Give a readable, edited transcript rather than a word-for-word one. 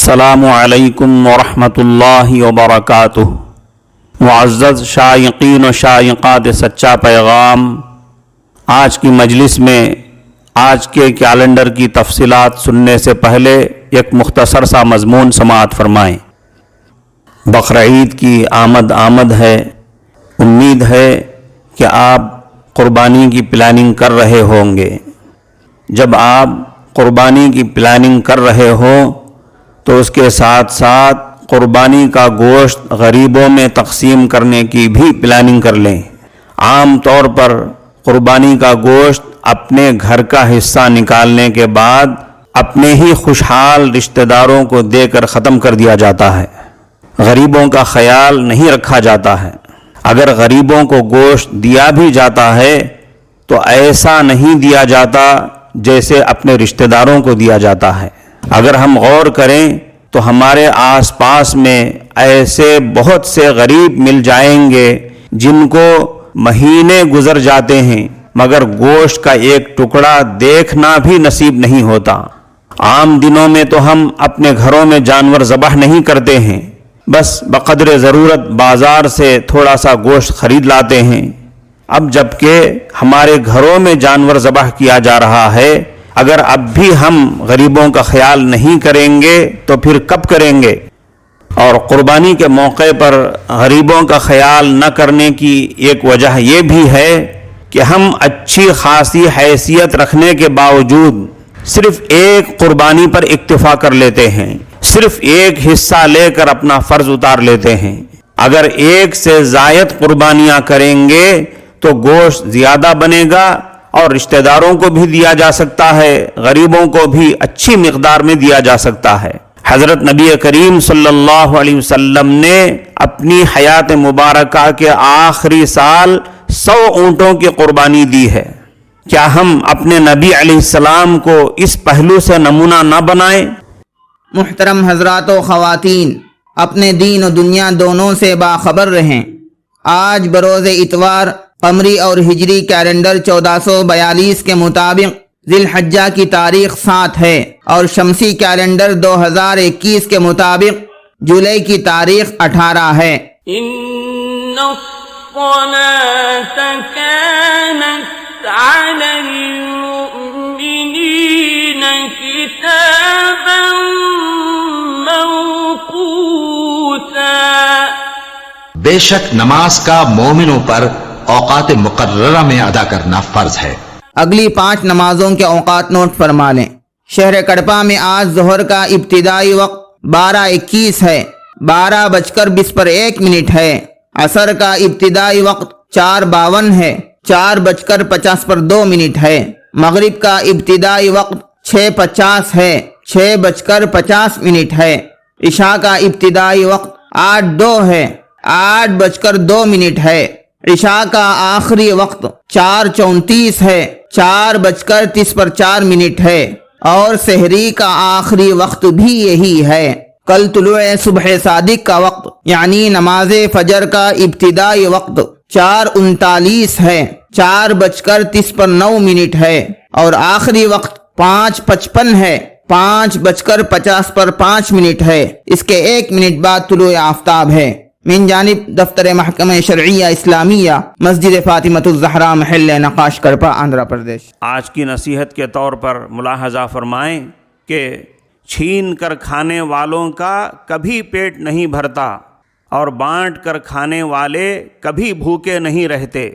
السلام علیکم ورحمۃ اللہ وبرکاتہ۔ معزز شائقین و شائقات سچا پیغام، آج کی مجلس میں آج کے کیلنڈر کی تفصیلات سننے سے پہلے ایک مختصر سا مضمون سماعت فرمائیں۔ بقرعید کی آمد ہے۔ امید ہے کہ آپ قربانی کی پلاننگ کر رہے ہوں گے۔ جب آپ قربانی کی پلاننگ کر رہے ہوں تو اس کے ساتھ ساتھ قربانی کا گوشت غریبوں میں تقسیم کرنے کی بھی پلاننگ کر لیں۔ عام طور پر قربانی کا گوشت اپنے گھر کا حصہ نکالنے کے بعد اپنے ہی خوشحال رشتہ داروں کو دے کر ختم کر دیا جاتا ہے۔ غریبوں کا خیال نہیں رکھا جاتا ہے۔ اگر غریبوں کو گوشت دیا بھی جاتا ہے تو ایسا نہیں دیا جاتا جیسے اپنے رشتہ داروں کو دیا جاتا ہے۔ اگر ہم غور کریں تو ہمارے آس پاس میں ایسے بہت سے غریب مل جائیں گے جن کو مہینے گزر جاتے ہیں مگر گوشت کا ایک ٹکڑا دیکھنا بھی نصیب نہیں ہوتا۔ عام دنوں میں تو ہم اپنے گھروں میں جانور ذبح نہیں کرتے ہیں، بس بقدر ضرورت بازار سے تھوڑا سا گوشت خرید لاتے ہیں۔ اب جب کہ ہمارے گھروں میں جانور ذبح کیا جا رہا ہے، اگر اب بھی ہم غریبوں کا خیال نہیں کریں گے تو پھر کب کریں گے؟ اور قربانی کے موقع پر غریبوں کا خیال نہ کرنے کی ایک وجہ یہ بھی ہے کہ ہم اچھی خاصی حیثیت رکھنے کے باوجود صرف ایک قربانی پر اکتفا کر لیتے ہیں، صرف ایک حصہ لے کر اپنا فرض اتار لیتے ہیں۔ اگر ایک سے زائد قربانیاں کریں گے تو گوشت زیادہ بنے گا اور رشتہ داروں کو بھی دیا جا سکتا ہے، غریبوں کو بھی اچھی مقدار میں دیا جا سکتا ہے۔ حضرت نبی کریم صلی اللہ علیہ وسلم نے اپنی حیات مبارکہ کے آخری سال 100 اونٹوں کی قربانی دی ہے۔ کیا ہم اپنے نبی علیہ السلام کو اس پہلو سے نمونہ نہ بنائیں؟ محترم حضرات و خواتین، اپنے دین و دنیا دونوں سے باخبر رہیں۔ آج بروز اتوار قمری اور ہجری کیلنڈر 1442 کے مطابق ذی الحجہ کی تاریخ 7 ہے اور شمسی کیلنڈر 2021 کے مطابق جولائی کی تاریخ 18 ہے۔ ان الصلاة كانت على المؤمنين كتابا موقوتا۔ بے شک نماز کا مومنوں پر اوقات مقررہ میں ادا کرنا فرض ہے۔ اگلی 5 نمازوں کے اوقات نوٹ فرما لیں۔ شہر کڑپا میں آج ظہر کا ابتدائی وقت 12:21 ہے، 12:20 ہے۔ عصر کا ابتدائی وقت 4:52 ہے، 4:50 ہے۔ مغرب کا ابتدائی وقت 6:50 ہے، 6:50 ہے۔ عشاء کا ابتدائی وقت 8:02 ہے، 8:02 ہے۔ عشاء کا آخری وقت 4:34 ہے، 4:30 ہے، اور سحری کا آخری وقت بھی یہی ہے۔ کل طلوع صبح صادق کا وقت یعنی نماز فجر کا ابتدائی وقت 4:39 ہے، 4:53 ہے، اور آخری وقت 5:55 ہے، 5:50 ہے۔ اس کے 1 منٹ بعد طلوع آفتاب ہے۔ من جانب دفتر محکمہ شرعیہ اسلامیہ، مسجد فاطمۃ الزہرا، محل نقاش کڑپا، آندھرا پردیش۔ آج کی نصیحت کے طور پر ملاحظہ فرمائیں کہ چھین کر کھانے والوں کا کبھی پیٹ نہیں بھرتا اور بانٹ کر کھانے والے کبھی بھوکے نہیں رہتے۔